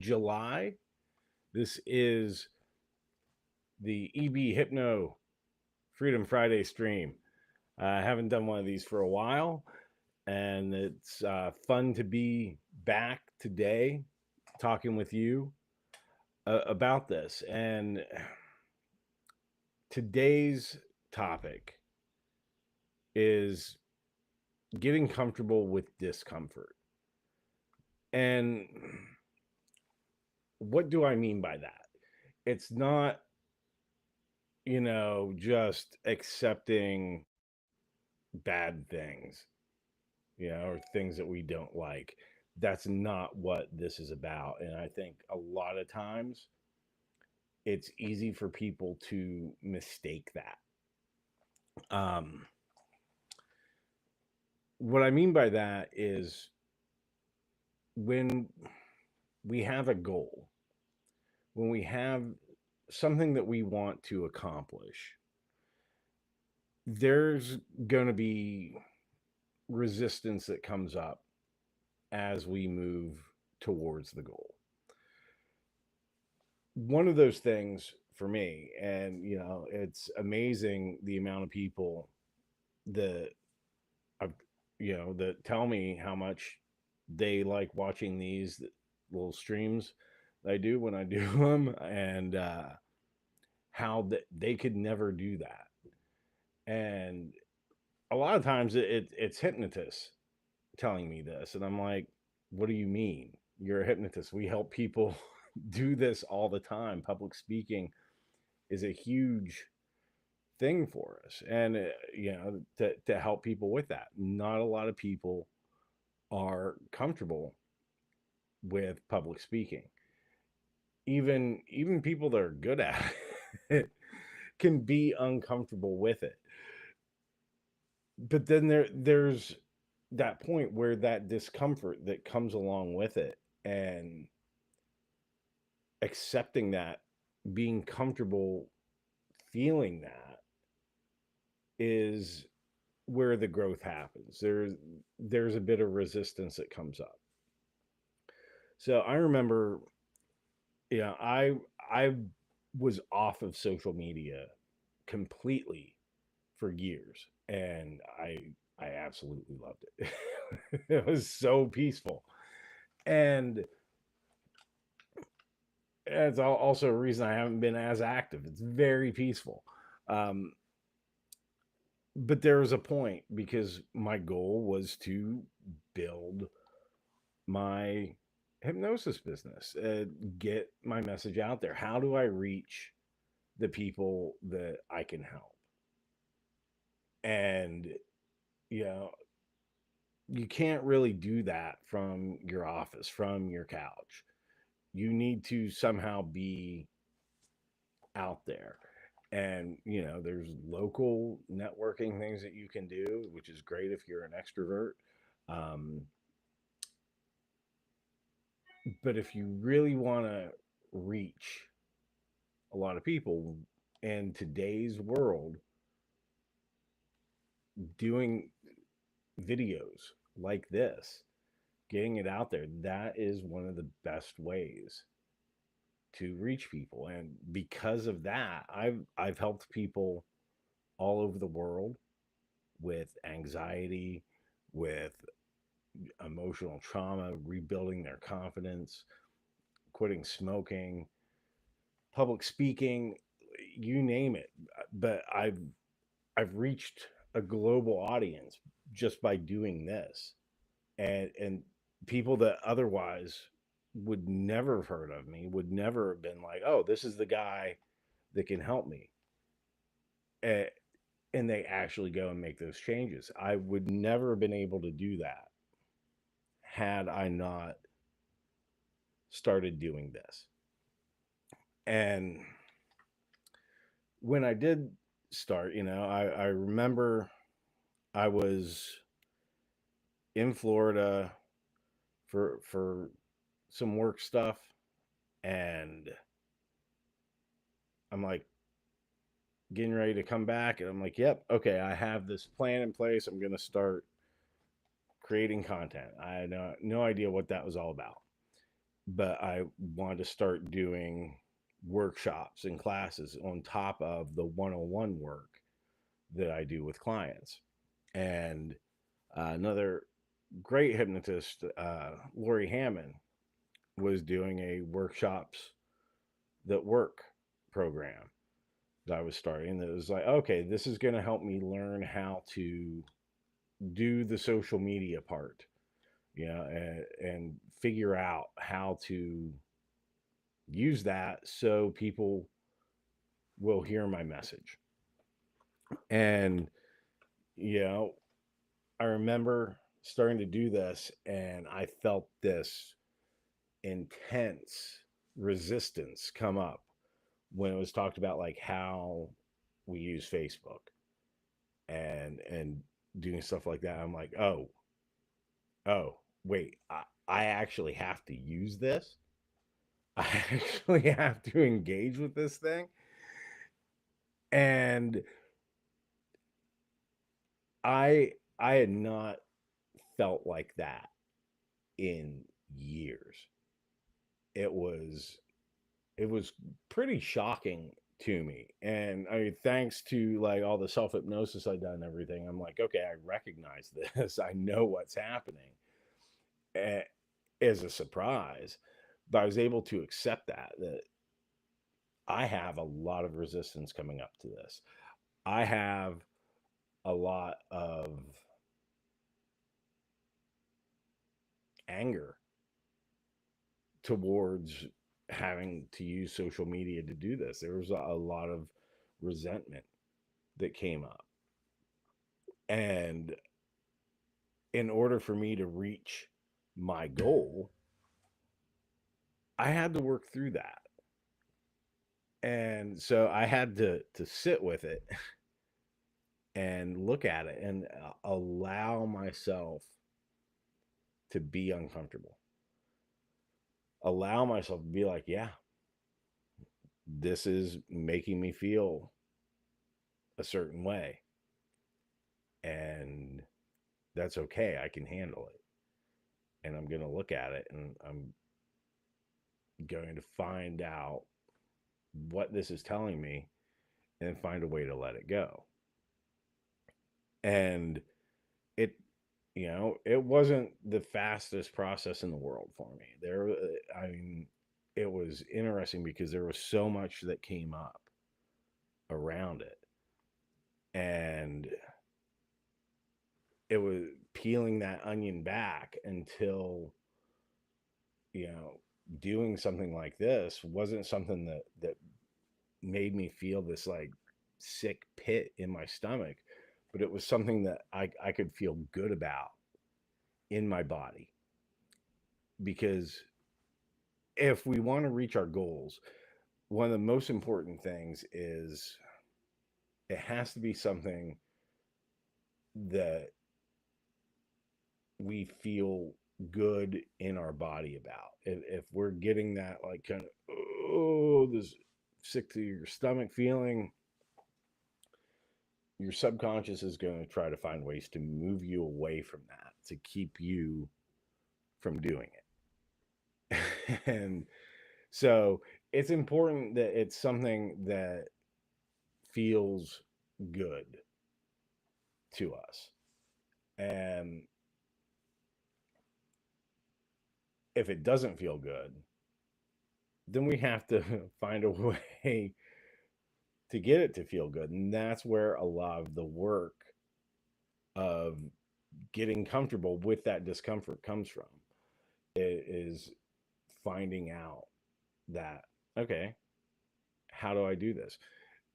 July. This is the EB Hypno Freedom Friday stream. I haven't done one of these for a while, and it's fun to be back today talking with you about this. And today's topic is getting comfortable with discomfort. And what do I mean by that? It's not, just accepting bad things, or things that we don't like. That's not what this is about. And I think a lot of times it's easy for people to mistake that. Um, what I mean by that is when we have a goal, when we have something that we want to accomplish, there's going to be resistance that comes up as we move towards the goal. One of those things for me, and it's amazing the amount of people that I've, that tell me how much they like watching these little streams that I do when I do them, and how that they could never do that. And a lot of times it's hypnotists telling me this, and I'm like, what do you mean? You're a hypnotist. We help people do this all the time. Public speaking is a huge thing for us, and to help people with that. Not a lot of people are comfortable with public speaking. Even people that are good at it can be uncomfortable with it. But then there's that point where that discomfort that comes along with it, and accepting that, being comfortable feeling that, is where the growth happens. There's a bit of resistance that comes up. So I remember, I was off of social media completely for years, and I absolutely loved it. It was so peaceful. And it's also a reason I haven't been as active. It's very peaceful. Um, but there was a point, because my goal was to build my hypnosis business, get my message out there. How do I reach the people that I can help? And, you know, you can't really do that from your office, from your couch. You need to somehow be out there. And, there's local networking things that you can do, which is great if you're an extrovert. Um, but if you really want to reach a lot of people in today's world, doing videos like this, getting it out there, that is one of the best ways to reach people. And because of that, I've helped people all over the world with anxiety, with emotional trauma, rebuilding their confidence, quitting smoking, public speaking, you name it. But I've reached a global audience just by doing this. And people that otherwise would never have heard of me, would never have been like, oh, this is the guy that can help me. And, and they actually go and make those changes. I would never have been able to do that had I not started doing this. And when I did start, I remember I was in Florida for some work stuff, and I'm like getting ready to come back, and I'm like, yep, okay, I have this plan in place. I'm going to start creating content. I had no idea what that was all about. but I wanted to start doing workshops and classes on top of the one-on-one work that I do with clients. And another great hypnotist, Lori Hammond, was doing a workshops that work program that I was starting. That was like, okay, this is going to help me learn how to do the social media part, and figure out how to use that so people will hear my message. And, you know, I remember starting to do this and I felt this intense resistance come up when it was talked about like how we use Facebook and doing stuff like that. I'm like, oh, wait, I actually have to use this. I actually have to engage with this thing. And I had not felt like that in years. It was it was pretty shocking to me. And I mean, thanks to like all the self hypnosis I've done and everything, I'm like, okay, I recognize this. I know what's happening, eh, as a surprise. But I was able to accept that I have a lot of resistance coming up to this. I have a lot of anger towards having to use social media to do this. There was a lot of resentment that came up. And in order for me to reach my goal, I had to work through that. And so I had to sit with it and look at it and allow myself to be uncomfortable. Allow myself to be like, yeah, this is making me feel a certain way. And that's okay. I can handle it. And I'm going to look at it and I'm going to find out what this is telling me and find a way to let it go. And it, it wasn't the fastest process in the world for me. I mean, it was interesting because there was so much that came up around it. And it was peeling that onion back until, you know, doing something like this wasn't something that made me feel this like sick pit in my stomach, but it was something that I could feel good about in my body. Because if we want to reach our goals, one of the most important things is it has to be something that we feel good in our body about. If we're getting that like kind of, oh, this sick to your stomach feeling, your subconscious is going to try to find ways to move you away from that, to keep you from doing it. And so it's important that it's something that feels good to us. And if it doesn't feel good, then we have to find a way to get it to feel good. And that's where a lot of the work of getting comfortable with that discomfort comes from. It is finding out that, okay, how do I do this?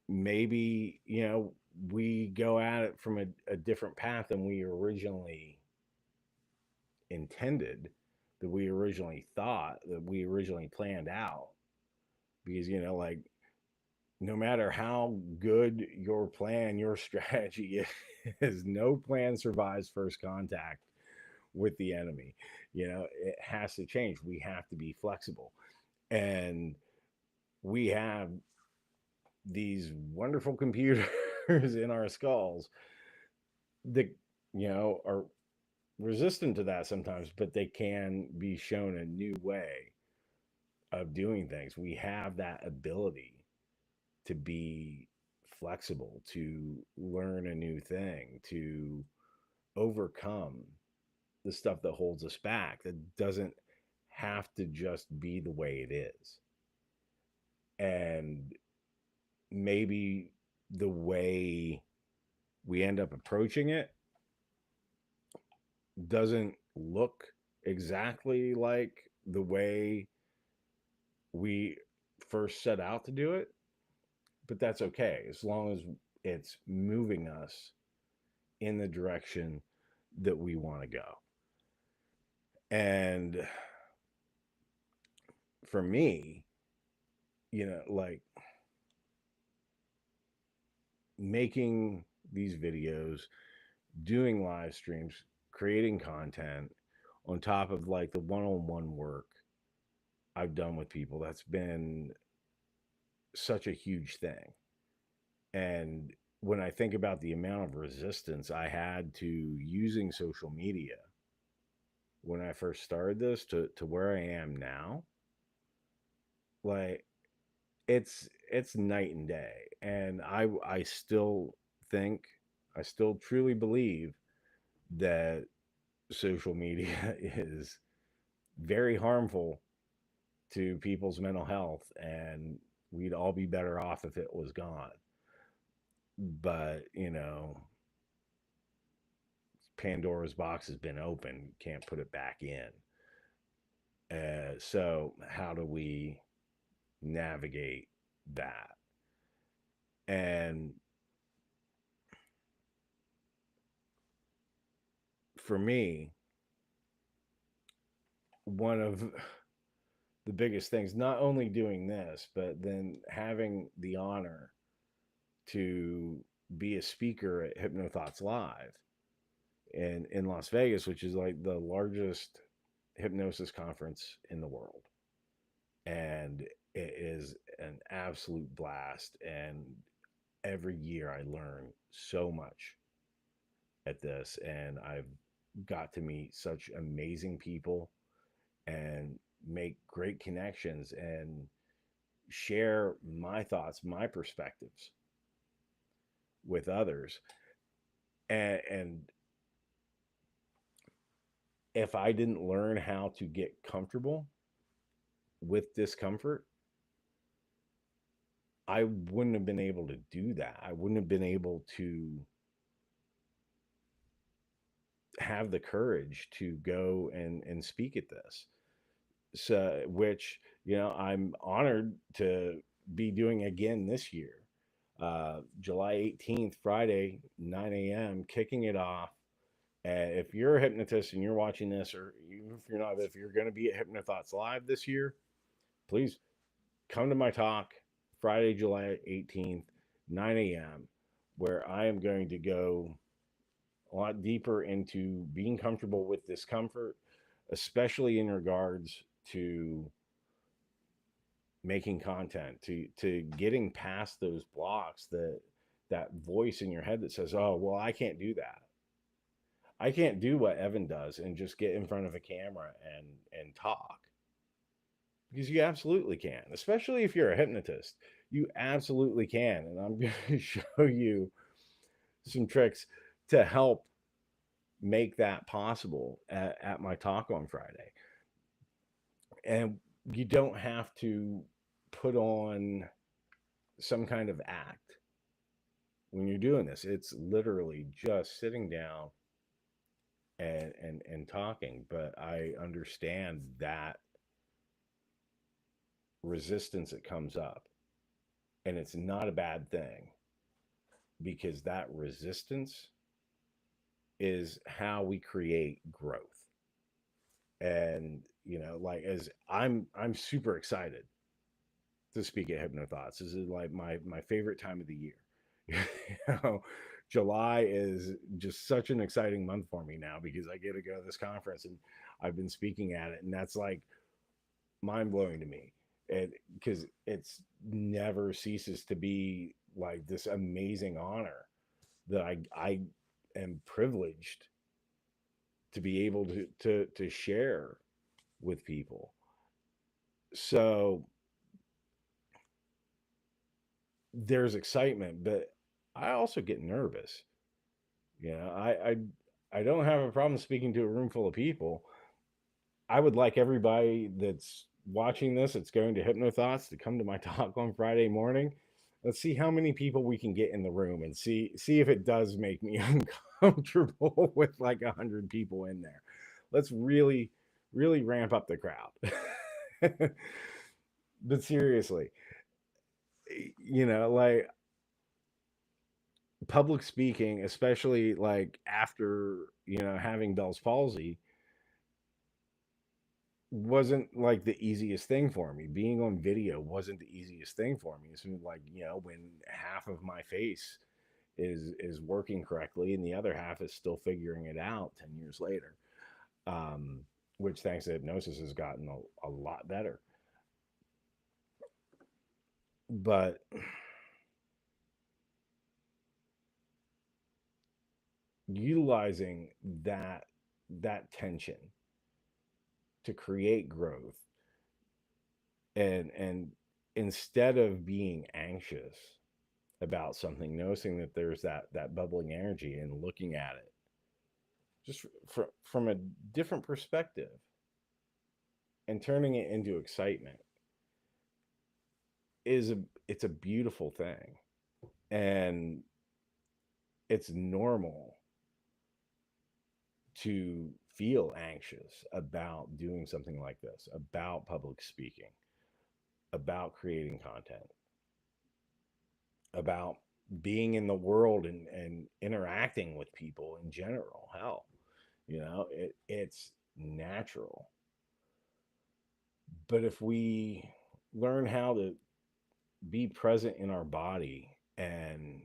Maybe, we go at it from a different path than we originally intended, that we originally thought, that we originally planned out. Because, like, no matter how good your plan, your strategy is, no plan survives first contact with the enemy. It has to change. We have to be flexible. And we have these wonderful computers in our skulls that, are resistant to that sometimes, but they can be shown a new way of doing things. We have that ability to be flexible, to learn a new thing, to overcome the stuff that holds us back. That doesn't have to just be the way it is. And maybe the way we end up approaching it doesn't look exactly like the way we first set out to do it, but that's okay as long as it's moving us in the direction that we want to go. And for me, like making these videos, doing live streams, creating content on top of like the one-on-one work I've done with people, that's been such a huge thing. And when I think about the amount of resistance I had to using social media when I first started this to where I am now, like it's night and day. And I still think, I still truly believe that social media is very harmful to people's mental health, and we'd all be better off if it was gone. But, Pandora's box has been opened, can't put it back in. So, how do we navigate that? And for me, one of the biggest things, not only doing this, but then having the honor to be a speaker at HypnoThoughts Live in Las Vegas, which is like the largest hypnosis conference in the world. And it is an absolute blast. And every year I learn so much at this. And I've got to meet such amazing people and make great connections and share my thoughts, my perspectives with others. And if I didn't learn how to get comfortable with discomfort, I wouldn't have been able to do that. I wouldn't have been able to have the courage to go and speak at this. So, which, I'm honored to be doing again this year. July 18th, Friday, 9 a.m., kicking it off. If you're a hypnotist and you're watching this, or even if you're not, if you're going to be at HypnoThoughts Live this year, please come to my talk Friday, July 18th, 9 a.m., where I am going to go a lot deeper into being comfortable with discomfort, especially in regards to making content, to getting past those blocks, that voice in your head that says, oh, well, I can't do that. I can't do what Evan does and just get in front of a camera and talk. Because you absolutely can, especially if you're a hypnotist. You absolutely can. And I'm going to show you some tricks to help make that possible at my talk on Friday. And you don't have to put on some kind of act when you're doing this. It's literally just sitting down and talking. But I understand that resistance that comes up, and it's not a bad thing, because that resistance is how we create growth. And like, as I'm super excited to speak at HypnoThoughts. This is like my favorite time of the year. you know, July is just such an exciting month for me now, because I get to go to this conference and I've been speaking at it, and that's like mind blowing to me. And because it's never ceases to be like this amazing honor that I am privileged to be able to share with people. So there's excitement, but I also get nervous. You know, I don't have a problem speaking to a room full of people. I would like everybody that's watching this, that's going to HypnoThoughts, to come to my talk on Friday morning. Let's see how many people we can get in the room, and see if it does make me uncomfortable with like 100 people in there. Let's really ramp up the crowd. But seriously, like public speaking, especially like after having Bell's palsy, wasn't like the easiest thing for me. Being on video wasn't the easiest thing for me. It's like, when half of my face is working correctly and the other half is still figuring it out 10 years later. Um, which thanks to hypnosis has gotten a lot better. But utilizing that tension to create growth, and instead of being anxious about something, noticing that there's that bubbling energy and looking at it just from a different perspective and turning it into excitement it's a beautiful thing. And it's normal to feel anxious about doing something like this, about public speaking, about creating content, about being in the world and interacting with people in general. Hell, it's natural. But if we learn how to be present in our body and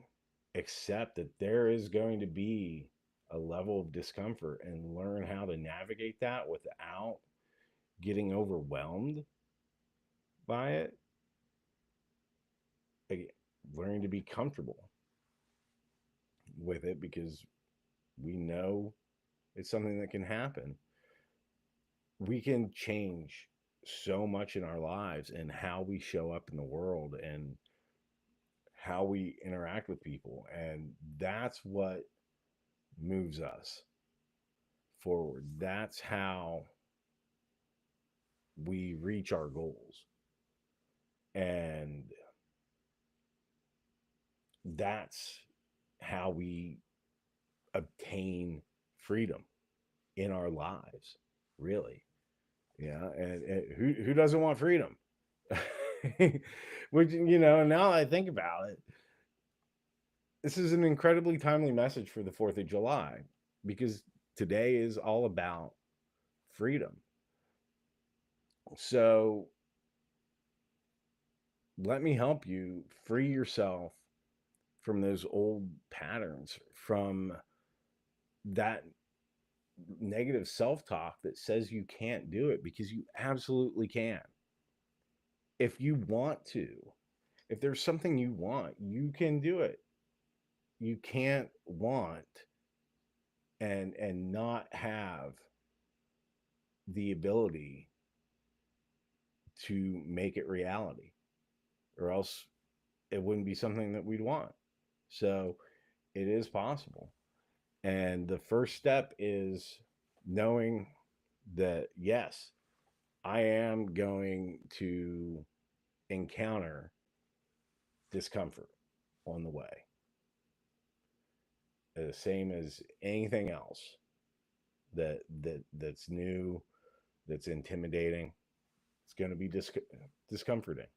accept that there is going to be a level of discomfort and learn how to navigate that without getting overwhelmed by it, like, learning to be comfortable with it because we know it's something that can happen. We can change so much in our lives and how we show up in the world and how we interact with people. And that's what moves us forward. That's how we reach our goals. And that's how we obtain freedom in our lives, really. Yeah. And who doesn't want freedom? Which, now I think about it, this is an incredibly timely message for the 4th of July because today is all about freedom. So let me help you free yourself from those old patterns, from that negative self-talk that says you can't do it, because you absolutely can. If you want to, if there's something you want, you can do it. You can't want and not have the ability to make it reality, or else it wouldn't be something that we'd want. So it is possible. And the first step is knowing that, yes, I am going to encounter discomfort on the way. The same as anything else that's new, that's intimidating. It's going to be discomforting.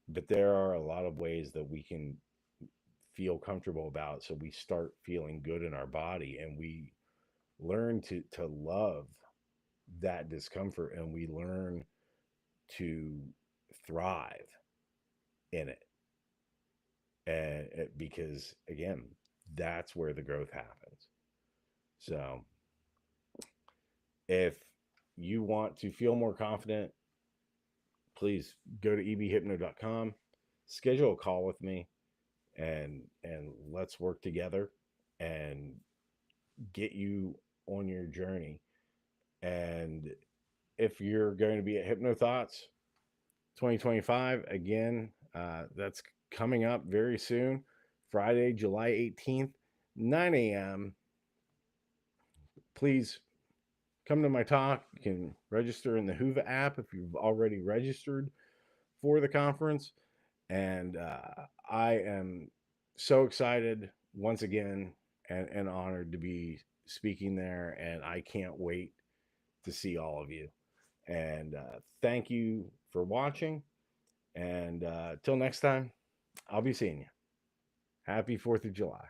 But there are a lot of ways that we can feel comfortable about it, so we start feeling good in our body and we learn to love that discomfort, and we learn to thrive in it. And because again, that's where the growth happens. So if you want to feel more confident, please go to ebhypno.com, schedule a call with me, and let's work together and get you on your journey. And if you're going to be at HypnoThoughts 2025, again, that's coming up very soon, Friday, July 18th, 9 a.m. Please come to my talk. You can register in the Hoova app if you've already registered for the conference. And I am so excited once again and honored to be speaking there. And I can't wait to see all of you. And thank you for watching. And till next time, I'll be seeing you. Happy 4th of July.